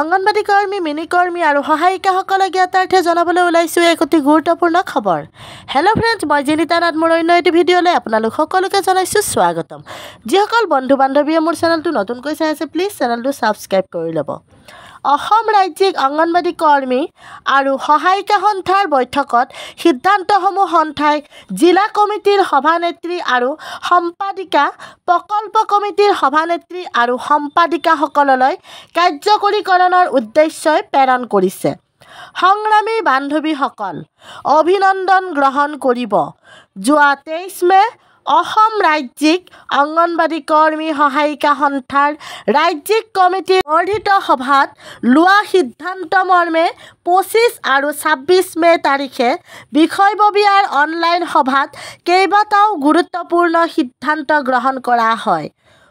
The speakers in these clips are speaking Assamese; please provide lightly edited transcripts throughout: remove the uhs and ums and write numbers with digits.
অংগনবাড়ী কৰ্মী, মিনি কৰ্মী আৰু সহায়িকাসকলক জ্ঞাতাৰ্থে জনাবলৈ ওলাইছোঁ এক অতি গুৰুত্বপূৰ্ণ খবৰ। হেল্ল' ফ্ৰেণ্ডছ, মই জিনিতা নাথ। মোৰ অন্য এটি ভিডিঅ'লৈ আপোনালোক সকলোকে জনাইছোঁ স্বাগতম। যিসকল বন্ধু বান্ধৱীয়ে মোৰ চেনেলটো নতুনকৈ চাই আছে, প্লিজ চেনেলটো ছাবস্ক্ৰাইব কৰি ল'ব। অসম ৰাজ্যিক অংগনবাড়ী কৰ্মী আৰু সহায়িকা সন্থাৰ বৈঠকত সিদ্ধান্তসমূহ সন্থাই জিলা কমিটিৰ সভানেত্ৰী আৰু সম্পাদিকা, প্ৰকল্প কমিটিৰ সভানেত্ৰী আৰু সম্পাদিকাসকললৈ কাৰ্যকৰীকৰণৰ উদ্দেশ্যই প্ৰেৰণ কৰিছে। সংগ্ৰামী বান্ধৱীসকল, অভিনন্দন গ্ৰহণ কৰিব। যোৱা 23 মে অসম ৰাজ্যিক অংগনবাড়ী কৰ্মী সহায়িকা সন্থাৰ ৰাজ্যিক কমিটিৰ বৰ্ধিত সভাত লোৱা সিদ্ধান্ত মৰ্মে 25 আৰু 26 মে তাৰিখে বিষয়ববীয়াৰ অনলাইন সভাত কেইবাটাও গুৰুত্বপূৰ্ণ সিদ্ধান্ত গ্ৰহণ কৰা হয়।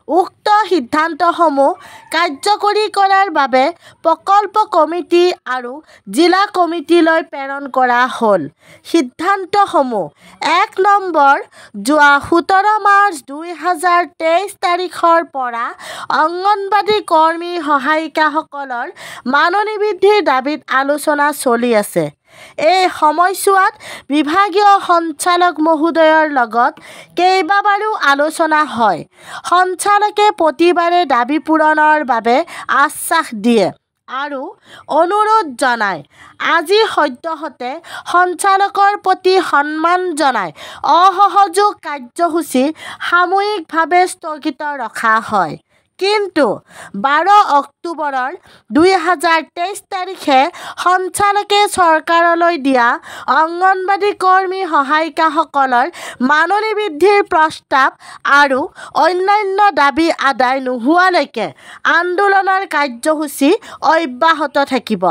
উক্ত সিদ্ধান্তসমূহ কাৰ্যকৰী কৰাৰ বাবে প্ৰকল্প কমিটি আৰু জিলা কমিটিলৈ প্ৰেৰণ কৰা হ'ল। সিদ্ধান্তসমূহ: 1 নম্বৰ, যোৱা 17 মাৰ্চ 2023 তাৰিখৰ পৰা অংগনবাড়ী কৰ্মী সহায়িকাসকলৰ মাননি বৃদ্ধিৰ দাবীত আলোচনা চলি আছে। এই সময়ছোৱাত বিভাগীয় সঞ্চালক মহোদয়ৰ লগত কেইবাবাৰো আলোচনা হয়। সঞ্চালকে প্ৰতিবাৰে দাবী পূৰণৰ বাবে আশ্বাস দিয়ে আৰু অনুৰোধ জনায়। আজি সদ্যহতে সঞ্চালকৰ প্ৰতি সন্মান জনাই অসহযোগ কাৰ্যসূচী সাময়িকভাৱে স্থগিত ৰখা হয়। কিন্তু 12 অক্টোবৰৰ 2023 তাৰিখে সঞ্চালকে চৰকাৰলৈ দিয়া অংগনবাড়ী কৰ্মী সহায়িকাসকলৰ মাননি বৃদ্ধিৰ প্ৰস্তাৱ আৰু অন্যান্য দাবী আদায় নোহোৱালৈকে আন্দোলনৰ কাৰ্যসূচী অব্যাহত থাকিব।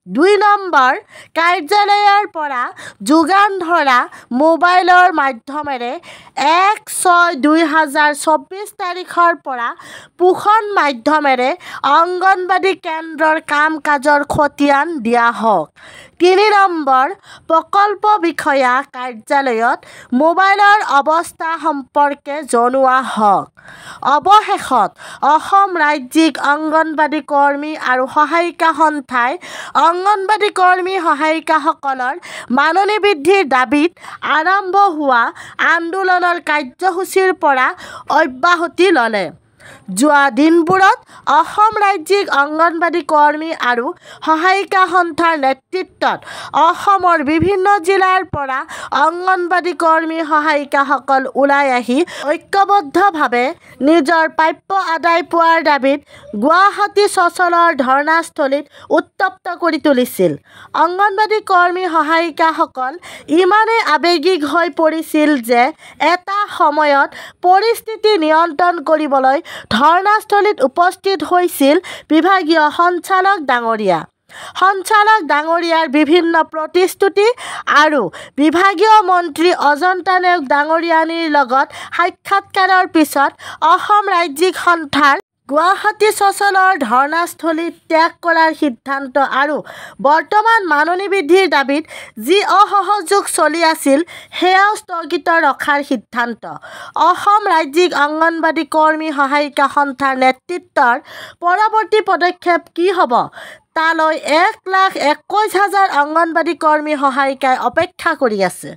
2 নম্বৰ, কাৰ্যালয়ৰ পৰা যোগান ধৰা মোবাইলৰ মাধ্যমেৰে 1/6/2024 তাৰিখৰ পৰা পোষণ মাধ্যমেৰে অংগনবাড়ী কেন্দ্ৰৰ কাম-কাজৰ খতিয়ান দিয়া হওক। 3 নম্বৰ, প্ৰকল্প বিষয়া কাৰ্যালয়ত মোবাইলৰ অৱস্থা সম্পৰ্কে জনোৱা হওক। অৱশেষত অসম ৰাজ্যিক অংগনবাড়ী কৰ্মী আৰু সহায়িকা সন্থাই অংগনবাড়ী কৰ্মী সহায়িকাসকলৰ মাননি বৃদ্ধিৰ দাবীত আৰম্ভ হোৱা আন্দোলনৰ কাৰ্যসূচীৰ পৰা অব্যাহতি ল'লে। যোৱা দিনবোৰত অসম ৰাজ্যিক অংগনবাড়ী কৰ্মী আৰু সহায়িকা সন্থাৰ নেতৃত্বত অসমৰ বিভিন্ন জিলাৰ পৰা অংগনবাড়ী কৰ্মী সহায়িকাসকল ওলাই আহি ঐক্যবদ্ধভাৱে নিজৰ প্ৰাপ্য আদায় পোৱাৰ দাবীত গুৱাহাটী চচলৰ ধৰ্ণাস্থলীত উত্তপ্ত কৰি তুলিছিল। অংগনবাড়ী কৰ্মী সহায়িকাসকল ইমানেই আৱেগিক হৈ পৰিছিল যে এটা সময়ত পৰিস্থিতি নিয়ন্ত্ৰণ কৰিবলৈ ধৰ্ণাস্থলীত উপস্থিত হৈছিল বিভাগীয় সঞ্চালক ডাঙৰীয়া। সঞ্চালক ডাঙৰীয়াৰ বিভিন্ন প্ৰতিশ্ৰুতি আৰু বিভাগীয় মন্ত্ৰী অজন্তা নেওগ ডাঙৰীয়ানীৰ লগত সাক্ষাৎকাৰৰ পিছত অসম ৰাজ্যিক সন্থাৰ গুৱাহাটী চচলৰ ধৰ্ণাস্থলী ত্যাগ কৰাৰ সিদ্ধান্ত আৰু বৰ্তমান মাননি বৃদ্ধিৰ দাবীত যি অসহযোগ চলি আছিল সেয়াও স্থগিত ৰখাৰ সিদ্ধান্ত। অসম ৰাজ্যিক অংগনবাড়ী কৰ্মী সহায়িকা সন্থাৰ নেতৃত্বৰ পৰৱৰ্তী পদক্ষেপ কি হ'ব তালৈ 1,21,000 অংগনবাড়ী কৰ্মী সহায়িকাই অপেক্ষা কৰি আছে।